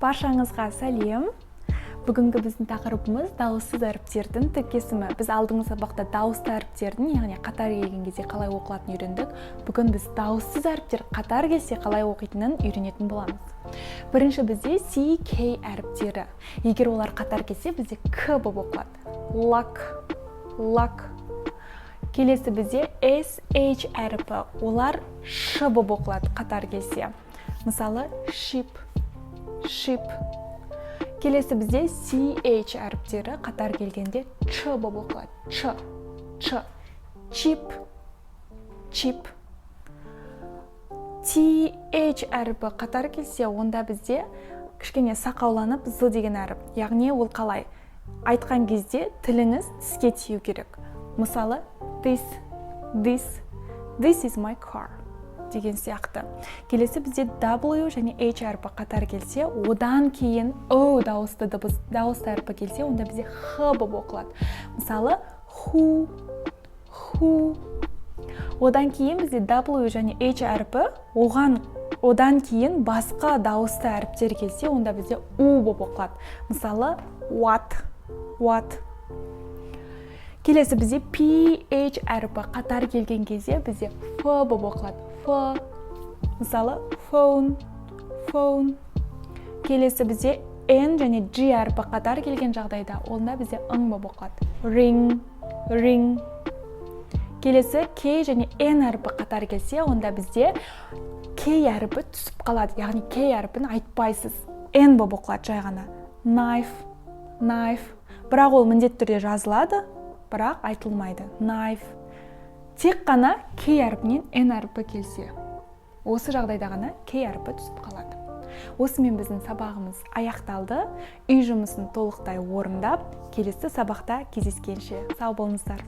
Баршаңызға сәлем. Бүгінгі біздің тақырыбымыз дауыссыз әріптердің тіркесімі. Біз алдыңғы сабақта дауысты әріптердің, яғни қатар келген кезде қалай оқылатынын үйрендік. Бүгін біз дауыссыз әріптер қатар келсе қалай оқитынын үйренетін боламыз. Бірінші бізде C, K әріптері. Егер олар қатар келсе, бізде К болып оқылады. Luck, luck. Келесі бізде S, H әріпі. Олар Ш болып оқылады қатар келсе. Мысалы, ship, ship. Келесі бізде CH әріптері қатар келгенде Ч болып оқылады. Ч, Ч. Chip, chip. TH әріпі қатар келсе, онда бізде кішкене сақауланып З деген әріп. Яғни ол қалай? Айтқан кезде тіліңіз тіске тию керек. Мысалы, this is my car деген сияқты. Келесі бізде W және H әріпі қатар келсе, одан кейін O дауысты әріпі келсе, онда бізде Х болып оқылады. Мысалы, who. Одан кейін бізде W және H әріпі, одан кейін басқа дауысты әріптер келсе, онда бізде U болып оқылады. Мысалы, what. Келесі бізде PH әріпі қатар келген кезде бізде Ф болып оқылады. Ф. Мысалы, phone. Келесі бізде N және G әріпі қатар келген жағдайда, онда бізде ың болып оқылады. Ring. Келесі K және N әріпі қатар келсе, онда бізде K әріпі түсіп қалады. Яғни K әріпін айтпайсыз. N болып оқылады жай ғана. Knife. Бірақ ол міндетті түрде жазылады, бірақ айтылмайды. Knife. Тек қана K әріпінен N әріпі келсе. Осы жағдайда ғана K әріпі түсіп қалады. Осымен біздің сабағымыз аяқталды. Үй жұмысын толықтай орындап, келесі сабақта кездескенше сау болыңыздар.